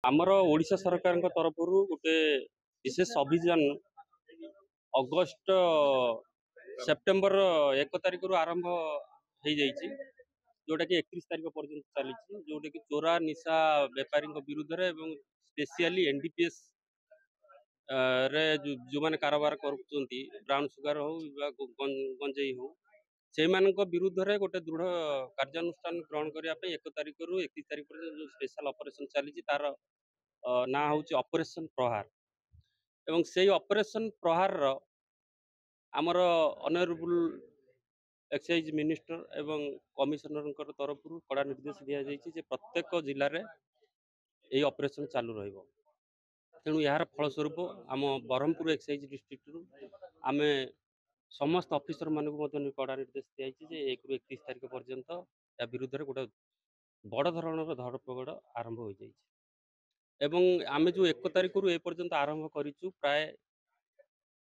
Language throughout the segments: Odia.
ଆମର ଓଡ଼ିଶା ସରକାରଙ୍କ ତରଫରୁ ଗୋଟେ ବିଶେଷ ଅଭିଯାନ ଅଗଷ୍ଟ ସେପ୍ଟେମ୍ବର 1 ତାରିଖରୁ ଆରମ୍ଭ ହେଇଯାଇଛି, ଯୋଉଟାକି 31 ତାରିଖ ପର୍ଯ୍ୟନ୍ତ ଚାଲିଛି, ଯୋଉଟାକି ଚୋରା ନିଶା ବେପାରୀଙ୍କ ବିରୁଦ୍ଧରେ ଏବଂ ସ୍ପେସିଆଲି ଏନଡିପିଏସ୍ ରେ ଯୋଉମାନେ କାରବାର କରୁଛନ୍ତି, ବ୍ରାଉନ୍ ସୁଗାର ହଉ ବା ଗଞ୍ଜେଇ ହଉ, ସେଇମାନଙ୍କ ବିରୁଦ୍ଧରେ ଗୋଟେ ଦୃଢ଼ କାର୍ଯ୍ୟାନୁଷ୍ଠାନ ଗ୍ରହଣ କରିବା ପାଇଁ 1 ତାରିଖରୁ 31 ତାରିଖ ପର୍ଯ୍ୟନ୍ତ ଯୋଉ ସ୍ପେଶାଲ ଅପରେସନ ଚାଲିଛି ତାର ନାଁ ହେଉଛି ଅପରେସନ ପ୍ରହାର। ଏବଂ ସେଇ ଅପରେସନ ପ୍ରହାରର ଆମର ଅନରେବୁଲ ଏକ୍ସାଇଜ ମିନିଷ୍ଟର ଏବଂ କମିଶନରଙ୍କର ତରଫରୁ କଡ଼ା ନିର୍ଦ୍ଦେଶ ଦିଆଯାଇଛି ଯେ ପ୍ରତ୍ୟେକ ଜିଲ୍ଲାରେ ଏହି ଅପରେସନ ଚାଲୁ ରହିବ। ତେଣୁ ଏହାର ଫଳସ୍ୱରୂପ ଆମ ବ୍ରହ୍ମପୁର ଏକ୍ସାଇଜ ଡିଷ୍ଟ୍ରିକ୍ଟରୁ ଆମେ ସମସ୍ତ ଅଫିସର ମାନଙ୍କୁ ମଧ୍ୟ କଡ଼ା ନିର୍ଦ୍ଦେଶ ଦିଆଯାଇଛି ଯେ 1ରୁ 31 ତାରିଖ ପର୍ଯ୍ୟନ୍ତ ୟା ବିରୁଦ୍ଧରେ ଗୋଟେ ବଡ଼ ଧରଣର ଧରପଗଡ଼ ଆରମ୍ଭ ହୋଇଯାଇଛି। ଏବଂ ଆମେ ଯେଉଁ 1 ତାରିଖରୁ ଏ ପର୍ଯ୍ୟନ୍ତ ଆରମ୍ଭ କରିଛୁ, ପ୍ରାୟ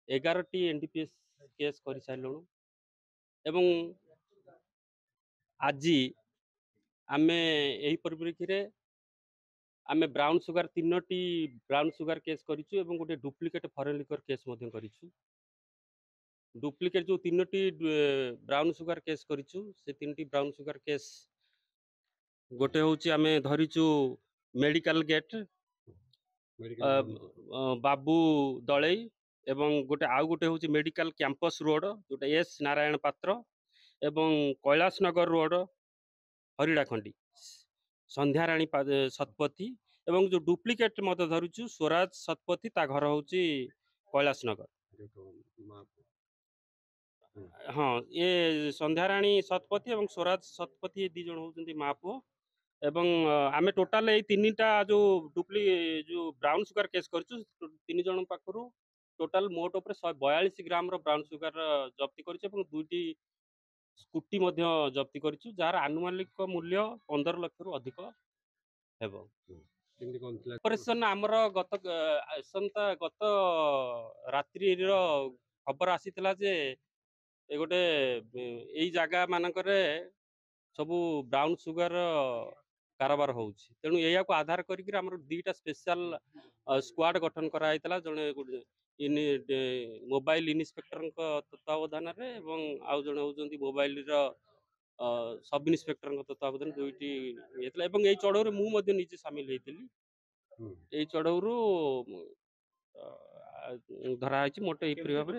11ଟି ଏନଡିପିଏସ୍ କେସ୍ କରିସାରିଲୁଣୁ। ଏବଂ ଆଜି ଆମେ ଏହି ପରିପ୍ରେକ୍ଷୀରେ ଆମେ ବ୍ରାଉନ୍ ସୁଗାର 3ଟି ବ୍ରାଉନ୍ ସୁଗାର କେସ୍ କରିଛୁ ଏବଂ ଗୋଟେ ଡୁପ୍ଲିକେଟ୍ ଫରେନ୍ ଲିକର କେସ୍ ମଧ୍ୟ କରିଛୁ। ଡୁପ୍ଲିକେଟ୍ ଯେଉଁ 3ଟି ବ୍ରାଉନ୍ ସୁଗାର କେସ୍ କରିଛୁ, ସେ 3ଟି ବ୍ରାଉନ୍ ସୁଗାର କେସ୍ ଗୋଟେ ହେଉଛି ଆମେ ଧରିଛୁ ମେଡ଼ିକାଲ ଗେଟ୍ ବାବୁ ଦଳେଇ, ଏବଂ ଆଉ ଗୋଟେ ହେଉଛି ମେଡ଼ିକାଲ କ୍ୟାମ୍ପସ୍ ରୋଡ଼ ଯେଉଁଟା ଏସ୍ ନାରାୟଣ ପାତ୍ର, ଏବଂ କୈଳାସ ନଗର ରୋଡ଼ ହରିଡ଼ାଖଣ୍ଡି ସନ୍ଧ୍ୟାରାଣୀ ଶତପଥୀ, ଏବଂ ଯେଉଁ ଡୁପ୍ଲିକେଟ୍ ମଧ୍ୟ ଧରିଛୁ ସ୍ୱରାଜ ଶତପଥୀ, ତା ଘର ହେଉଛି କୈଳାସ ନଗର। ହଁ, ଏ ସନ୍ଧ୍ୟାରାଣୀ ଶତପଥୀ ଏବଂ ସ୍ୱରାଜ ଶତପଥୀ ଏ 2 ଜଣ ହେଉଛନ୍ତି ମା ପୁଅ। ଏବଂ ଆମେ ଟୋଟାଲ ଏଇ 3ଟା ଯେଉଁ ବ୍ରାଉନ୍ ସୁଗାର କେସ୍ କରିଛୁ, 3 ଜଣ ପାଖରୁ ଟୋଟାଲ ମୋଟ ଉପରେ 142 ଗ୍ରାମର ବ୍ରାଉନ୍ ସୁଗାର ଜବତି କରିଛୁ ଏବଂ 2ଟି ସ୍କୁଟି ମଧ୍ୟ ଜବତି କରିଛୁ, ଯାହାର ଆନୁମାନିକ ମୂଲ୍ୟ 15 ଲକ୍ଷରୁ ଅଧିକ ହେବ। ଅପରେସନ ଆମର ଗତ ରାତ୍ରିର ଖବର ଆସିଥିଲା ଯେ ଗୋଟେ ଏଇ ଜାଗା ମାନଙ୍କରେ ସବୁ ବ୍ରାଉନ୍ ସୁଗାର କାରବାର ହେଉଛି। ତେଣୁ ଏହାକୁ ଆଧାର କରିକି ଆମର 2ଟା ସ୍ପେଶାଲ ସ୍କ୍ୱାଡ ଗଠନ କରାଯାଇଥିଲା, ଜଣେ ମୋବାଇଲ ଇନ୍ସପେକ୍ଟରଙ୍କ ତତ୍ତ୍ୱାବଧାନରେ ଏବଂ ଆଉ ଜଣେ ହେଉଛନ୍ତି ମୋବାଇଲର ସବ୍ ଇନ୍ସପେକ୍ଟରଙ୍କ ତତ୍ତ୍ୱାବଧାନରେ 2ଟି ହେଇଥିଲା। ଏବଂ ଏଇ ଚଢ଼ଉରେ ମୁଁ ମଧ୍ୟ ନିଜେ ସାମିଲ ହେଇଥିଲି। ଏଇ ଚଢ଼ଉରୁ ଧରା ହେଇଛି ମୋଟେ ଏହିପରି ଭାବରେ।